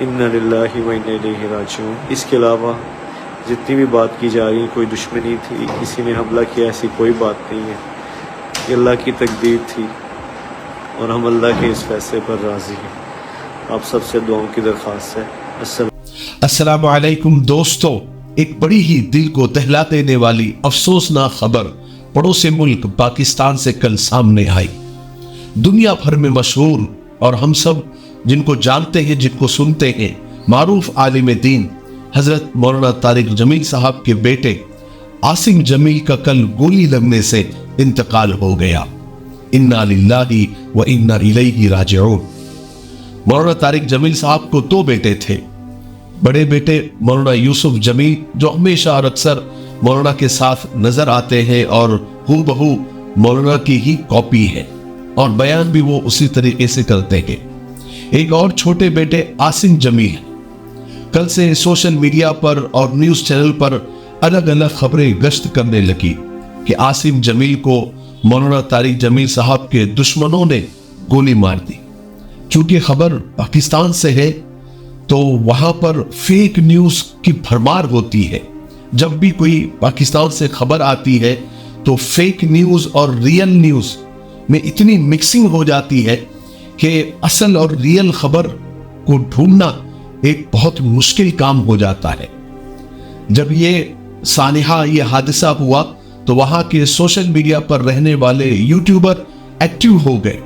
انا للہ و انا الیہ راجعون۔ اس کے علاوہ جتنی بھی بات کی جا رہی ہے، کوئی دشمنی تھی، کسی نے حملہ کیا، ایسی کوئی بات نہیں ہے۔ یہ اللہ کی تقدیر تھی اور ہم اللہ کے اس فیصلے پر راضی ہیں۔ آپ سب سے دعاؤں کی درخواست ہے۔ السلام علیکم دوستو، ایک بڑی ہی دل کو دہلا دینے والی افسوسناک خبر پڑوسی ملک پاکستان سے کل سامنے آئی۔ دنیا بھر میں مشہور اور ہم سب جن کو جانتے ہیں، جن کو سنتے ہیں، معروف عالم دین حضرت مولانا طارق جمیل صاحب کے بیٹے عاصم جمیل کا کل گولی لگنے سے انتقال ہو گیا۔ انا للہ و انا الیہ راجعون۔ مولانا طارق جمیل صاحب کو دو بیٹے تھے۔ بڑے بیٹے مولانا یوسف جمیل جو ہمیشہ اور اکثر مولانا کے ساتھ نظر آتے ہیں اور ہو بہو مولانا کی ہی کاپی ہے اور بیان بھی وہ اسی طریقے سے کرتے ہیں۔ ایک اور چھوٹے بیٹے عاصم جمیل، کل سے سوشل میڈیا پر اور نیوز چینل پر الگ الگ خبریں گشت کرنے لگی کہ عاصم جمیل کو مولانا طارق جمیل صاحب کے دشمنوں نے گولی مار دی۔ چونکہ خبر پاکستان سے ہے تو وہاں پر فیک نیوز کی بھرمار ہوتی ہے۔ جب بھی کوئی پاکستان سے خبر آتی ہے تو فیک نیوز اور ریئل نیوز میں اتنی مکسنگ ہو جاتی ہے کہ اصل اور ریئل خبر کو ڈھونڈنا ایک بہت مشکل کام ہو جاتا ہے۔ جب یہ سانحہ یہ حادثہ ہوا تو وہاں کے سوشل میڈیا پر رہنے والے یوٹیوبر ایکٹیو ہو گئے۔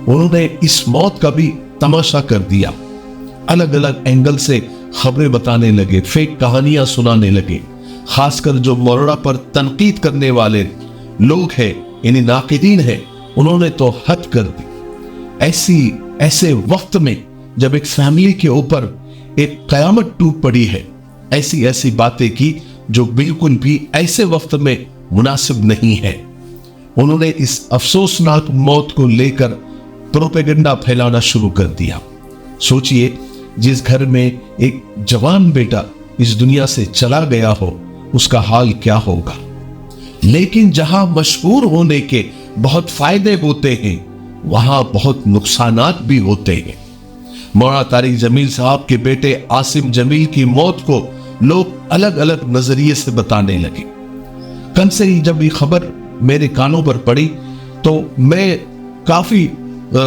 انہوں نے اس موت کا بھی تماشا کر دیا، الگ الگ اینگل سے خبریں بتانے لگے، فیک کہانیاں سنانے لگے۔ خاص کر جو مولانا پر تنقید کرنے والے لوگ ہیں، یعنی ناقدین ہیں، انہوں نے تو حد کر دی۔ ایسے وقت میں جب ایک فیملی کے اوپر ایک قیامت ٹوٹ پڑی ہے، ایسی باتیں کی جو بالکل بھی ایسے وقت میں مناسب نہیں ہے۔ انہوں نے اس افسوسناک موت کو لے کر پروپیگنڈا پھیلانا شروع کر دیا۔ سوچئے جس گھر میں ایک جوان بیٹا اس دنیا سے چلا گیا ہو، اس کا حال کیا ہوگا۔ لیکن جہاں مشہور ہونے کے بہت فائدے ہوتے ہیں، وہاں بہت نقصانات بھی ہوتے ہیں۔ مولانا طارق جمیل صاحب کے بیٹے عاصم جمیل کی موت کو لوگ الگ الگ نظریے سے بتانے لگے۔ کل سے ہی جب یہ خبر میرے کانوں پر پڑی تو میں کافی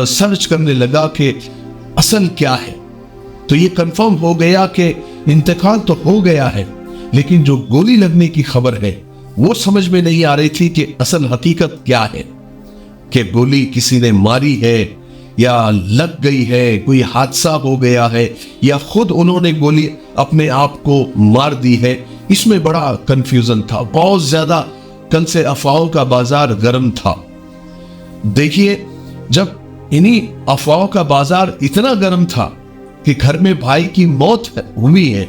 سرچ کرنے لگا کہ اصل کیا ہے۔ تو یہ کنفرم ہو گیا کہ انتقال تو ہو گیا ہے، لیکن جو گولی لگنے کی خبر ہے وہ سمجھ میں نہیں آ رہی تھی کہ اصل حقیقت کیا ہے، کہ گولی کسی نے ماری ہے یا لگ گئی ہے، کوئی حادثہ ہو گیا ہے، یا خود انہوں نے گولی اپنے آپ کو مار دی ہے۔ اس میں بڑا کنفیوژن تھا، بہت زیادہ کل سے افواہوں کا بازار گرم تھا۔ دیکھیے، جب انہی افواہوں کا بازار اتنا گرم تھا کہ گھر میں بھائی کی موت ہوئی ہے،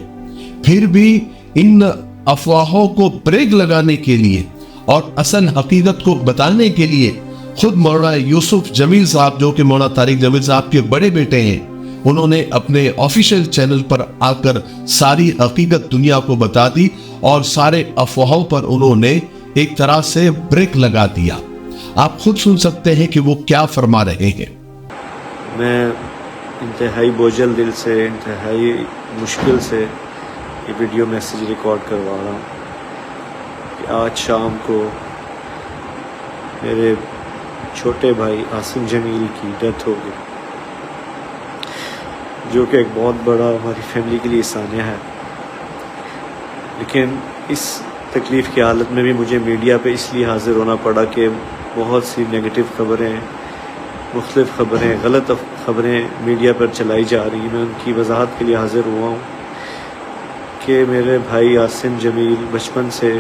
پھر بھی ان افواہوں کو بریک لگانے کے لیے اور اصل حقیقت کو بتانے کے لیے خود مولانا یوسف جمیل صاحب، جو کہ مولانا طارق جمیل صاحب کے بڑے بیٹے ہیں، انہوں نے اپنے آفیشیل چینل پر آ کر ساری حقیقت دنیا کو بتا دی اور سارے افواہوں پر انہوں نے ایک طرح سے بریک لگا دیا۔ آپ خود سن سکتے ہیں کہ وہ کیا فرما رہے ہیں۔ میں انتہائی بوجھل دل سے، انتہائی مشکل سے یہ ویڈیو میسیج ریکارڈ کروا رہا ہوں کہ آج شام کو میرے چھوٹے بھائی عاصم جمیل کی ڈیتھ ہو گئی، جو کہ ایک بہت بڑا ہماری فیملی کے لیے سانحہ ہے۔ لیکن اس تکلیف کی حالت میں بھی مجھے میڈیا پہ اس لیے حاضر ہونا پڑا کہ بہت سی نیگیٹو خبریں، مختلف خبریں، غلط خبریں میڈیا پر چلائی جا رہی ہیں۔ میں ان کی وضاحت کے لیے حاضر ہوا ہوں کہ میرے بھائی عاصم جمیل بچپن سے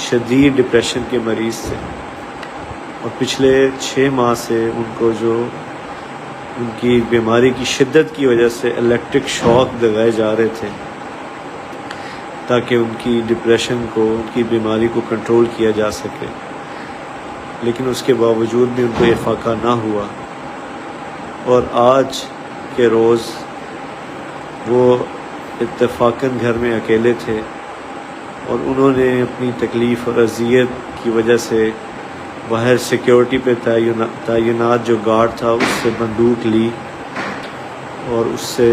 شدید ڈپریشن کے مریض تھے اور پچھلے 6 ماہ سے ان کو جو ان کی بیماری کی شدت کی وجہ سے الیکٹرک شاک لگائے جا رہے تھے تاکہ ان کی ڈپریشن کو، ان کی بیماری کو کنٹرول کیا جا سکے، لیکن اس کے باوجود بھی ان کو یہ فاقہ نہ ہوا۔ اور آج کے روز وہ اتفاقاً گھر میں اکیلے تھے اور انہوں نے اپنی تکلیف اور اذیت کی وجہ سے باہر سیکیورٹی پہ تعینات جو گارڈ تھا اس سے بندوق لی اور اس سے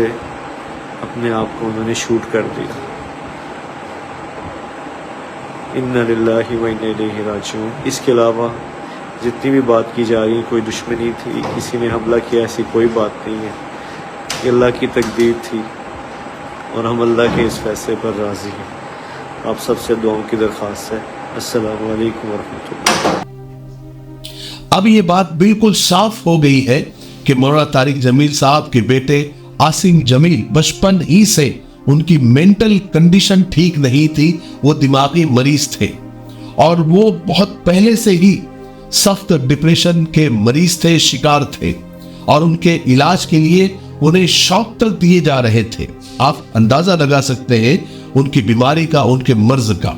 اپنے آپ کو انہوں نے شوٹ کر دیا۔ انا للہ و انا الیہ راجعون۔ اس کے علاوہ جتنی بھی بات کی جا رہی ہے، کوئی دشمنی تھی، کسی نے حملہ کیا، ایسی کوئی بات نہیں ہے۔ یہ اللہ کی تقدیر تھی اور ہم اللہ کے اس فیصلے پر راضی ہیں۔ آپ سب سے دعاؤں کی درخواست ہے۔ السلام علیکم ورحمۃ اللہ۔ اب یہ بات بالکل صاف ہو گئی ہے کہ مولانا طارق جمیل صاحب کے بیٹے عاصم جمیل بچپن ہی سے ان کی مینٹل کنڈیشن ٹھیک نہیں تھی، وہ دماغی مریض تھے اور وہ بہت پہلے سے ہی سخت ڈپریشن کے مریض تھے، شکار تھے، اور ان کے علاج کے لیے انہیں شوق تک دیے جا رہے تھے۔ آپ اندازہ لگا سکتے ہیں ان کی بیماری کا، ان کے مرض کا۔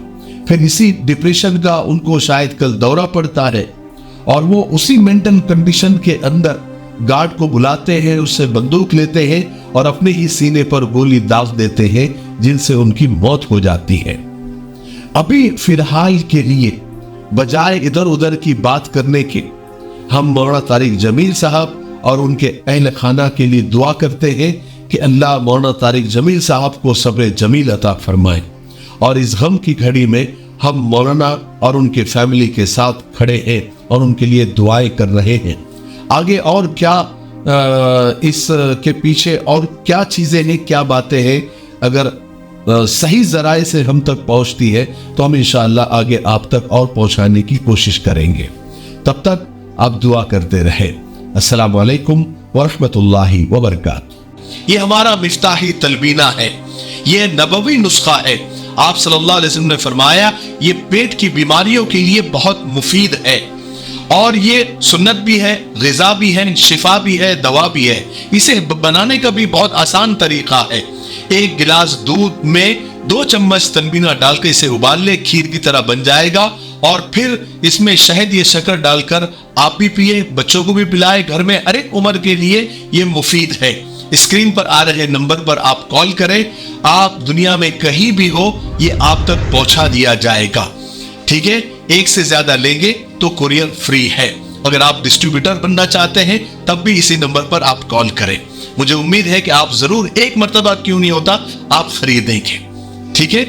پھر اسی ڈپریشن کا ان کو شاید کل دورہ پڑتا ہے اور وہ اسی مینٹل کنڈیشن کے اندر گارڈ کو بلاتے ہیں، اس سے بندوق لیتے ہیں اور اپنے ہی سینے پر گولی داغ دیتے ہیں، جن سے ان کی موت ہو جاتی ہے۔ ابھی فی الحال کے لیے بجائے ادھر ادھر کی بات کرنے کے، ہم مولانا طارق جمیل صاحب اور ان کے اہل خانہ کے لیے دعا کرتے ہیں کہ اللہ مولانا طارق جمیل صاحب کو صبر جمیل عطا فرمائے، اور اس غم کی گھڑی میں ہم مولانا اور ان کے فیملی کے ساتھ کھڑے ہیں اور ان کے لیے دعائیں کر رہے ہیں۔ آگے اور کیا اس کے پیچھے اور کیا چیزیں ہیں، کیا باتیں ہیں، اگر صحیح ذرائع سے ہم تک پہنچتی ہے تو ہم انشاءاللہ آگے آپ تک اور پہنچانے کی کوشش کریں گے۔ تب تک آپ دعا کرتے رہے۔ السلام علیکم ورحمۃ اللہ وبرکاتہ۔ یہ ہمارا مفتاحی تلبینہ ہے، یہ نبوی نسخہ ہے۔ آپ صلی اللہ علیہ وسلم نے فرمایا یہ پیٹ کی بیماریوں کے لیے بہت مفید ہے، اور یہ سنت بھی ہے، غذا بھی ہے، شفا بھی ہے، دوا بھی ہے۔ اسے بنانے کا بھی بہت آسان طریقہ ہے۔ ایک گلاس دودھ میں 2 چمچ تنبینہ ڈال کے اسے ابال لے، کھیر کی طرح بن جائے گا، اور پھر اس میں شہد یا شکر ڈال کر آپ بھی پیئے، بچوں کو بھی پلائے، گھر میں ہر ایک عمر کے لیے یہ مفید ہے۔ اسکرین پر آ رہے نمبر پر آپ کال کریں، آپ دنیا میں کہیں بھی ہو یہ آپ تک پہنچا دیا جائے گا، ٹھیک ہے؟ ایک سے زیادہ لیں گے تو کوریئر فری ہے۔ اگر آپ ڈسٹریبیوٹر بننا چاہتے ہیں تب بھی اسی نمبر پر آپ کال کریں۔ مجھے امید ہے کہ آپ ضرور ایک مرتبہ کیوں نہیں ہوتا آپ خریدیں گے، ٹھیک ہے؟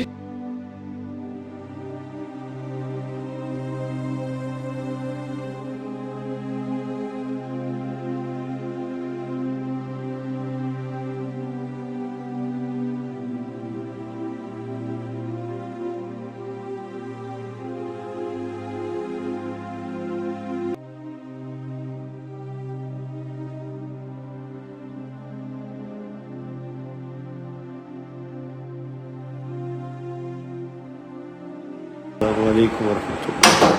السلام علیکم ورحمۃ اللہ۔